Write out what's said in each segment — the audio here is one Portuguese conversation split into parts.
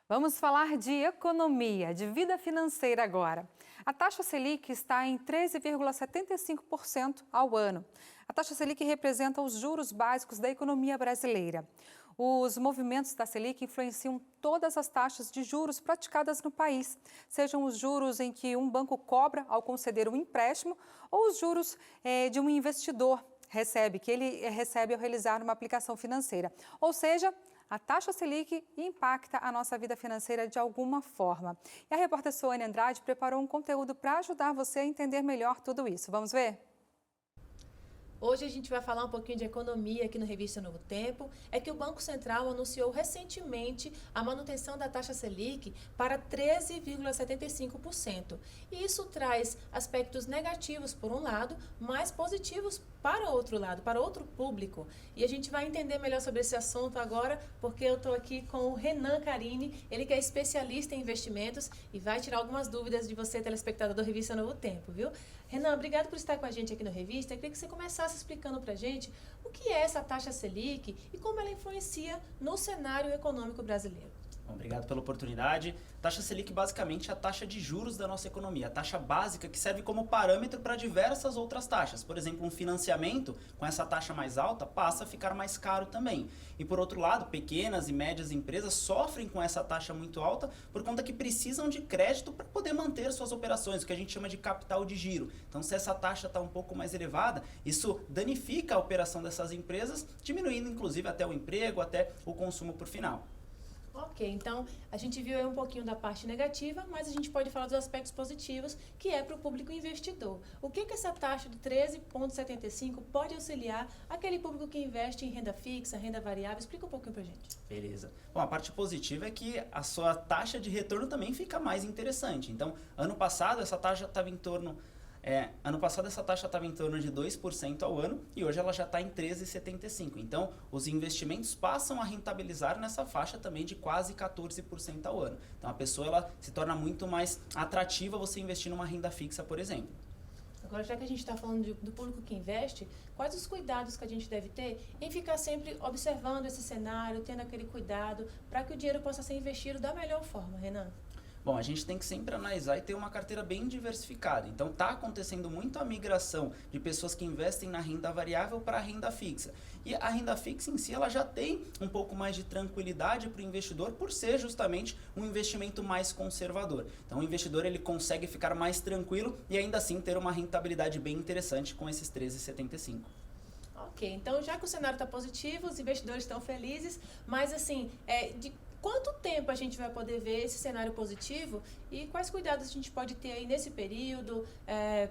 Vamos falar de economia, de vida financeira agora. A taxa Selic está em 13,75% ao ano. A taxa Selic representa os juros básicos da economia brasileira. Os movimentos da Selic influenciam todas as taxas de juros praticadas no país, sejam os juros em que um banco cobra ao conceder um empréstimo ou os juros de um investidor que ele recebe ao realizar uma aplicação financeira. Ou seja, a taxa Selic impacta a nossa vida financeira de alguma forma. E a repórter Soane Andrade preparou um conteúdo para ajudar você a entender melhor tudo isso. Vamos ver? Hoje a gente vai falar um pouquinho de economia aqui no Revista Novo Tempo. É que o Banco Central anunciou recentemente a manutenção da taxa Selic para 13,75%. E isso traz aspectos negativos por um lado, mas positivos para outro lado, para outro público. E a gente vai entender melhor sobre esse assunto agora, porque eu estou aqui com o Renan Carini, ele que é especialista em investimentos e vai tirar algumas dúvidas de você, telespectador do Revista Novo Tempo, viu? Renan, obrigado por estar com a gente aqui no Revista. Eu queria que você começasse explicando para a gente o que é essa taxa Selic e como ela influencia no cenário econômico brasileiro. Bom, obrigado pela oportunidade. Taxa Selic basicamente é a taxa de juros da nossa economia, a taxa básica que serve como parâmetro para diversas outras taxas. Por exemplo, um financiamento com essa taxa mais alta passa a ficar mais caro também. E por outro lado, pequenas e médias empresas sofrem com essa taxa muito alta por conta que precisam de crédito para poder manter suas operações, o que a gente chama de capital de giro. Então, se essa taxa está um pouco mais elevada, isso danifica a operação dessas empresas, diminuindo inclusive até o emprego, até o consumo por final. Ok, então a gente viu aí um pouquinho da parte negativa, mas a gente pode falar dos aspectos positivos, que é para o público investidor. O que essa taxa de 13,75 pode auxiliar aquele público que investe em renda fixa, renda variável? Explica um pouquinho para a gente. Beleza. Bom, a parte positiva é que a sua taxa de retorno também fica mais interessante. Então, ano passado essa taxa estava em torno de 2% ao ano e hoje ela já está em 13,75%. Então, os investimentos passam a rentabilizar nessa faixa também de quase 14% ao ano. Então, a pessoa ela se torna muito mais atrativa você investir numa renda fixa, por exemplo. Agora, já que a gente está falando do público que investe, quais os cuidados que a gente deve ter em ficar sempre observando esse cenário, tendo aquele cuidado, para que o dinheiro possa ser investido da melhor forma, Renan? Bom, a gente tem que sempre analisar e ter uma carteira bem diversificada. Então, está acontecendo muito a migração de pessoas que investem na renda variável para a renda fixa. E a renda fixa em si, ela já tem um pouco mais de tranquilidade para o investidor por ser justamente um investimento mais conservador. Então, o investidor ele consegue ficar mais tranquilo e ainda assim ter uma rentabilidade bem interessante com esses 13,75. Ok, então já que o cenário está positivo, os investidores estão felizes, mas assim, de quanto tempo a gente vai poder ver esse cenário positivo e quais cuidados a gente pode ter aí nesse período,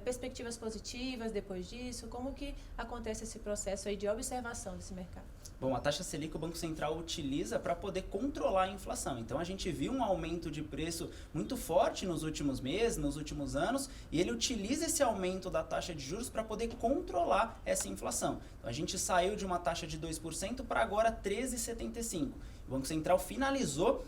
perspectivas positivas depois disso, como que acontece esse processo aí de observação desse mercado? Bom, a taxa Selic o Banco Central utiliza para poder controlar a inflação. Então, a gente viu um aumento de preço muito forte nos últimos meses, nos últimos anos, e ele utiliza esse aumento da taxa de juros para poder controlar essa inflação. Então, a gente saiu de uma taxa de 2% para agora 13,75%. O Banco Central finalizou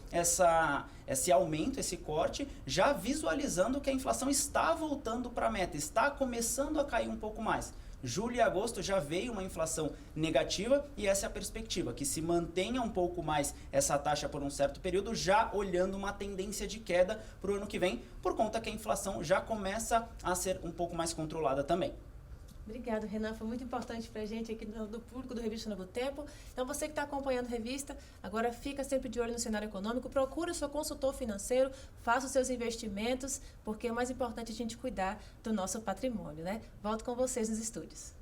esse aumento, esse corte, já visualizando que a inflação está voltando para a meta, está começando a cair um pouco mais. Julho e agosto já veio uma inflação negativa e essa é a perspectiva, que se mantenha um pouco mais essa taxa por um certo período, já olhando uma tendência de queda para o ano que vem, por conta que a inflação já começa a ser um pouco mais controlada também. Obrigada, Renan. Foi muito importante para a gente aqui do público do Revista Novo Tempo. Então, você que está acompanhando a revista, agora fica sempre de olho no cenário econômico, procure o seu consultor financeiro, faça os seus investimentos, porque é mais importante a gente cuidar do nosso patrimônio, né? Volto com vocês nos estúdios.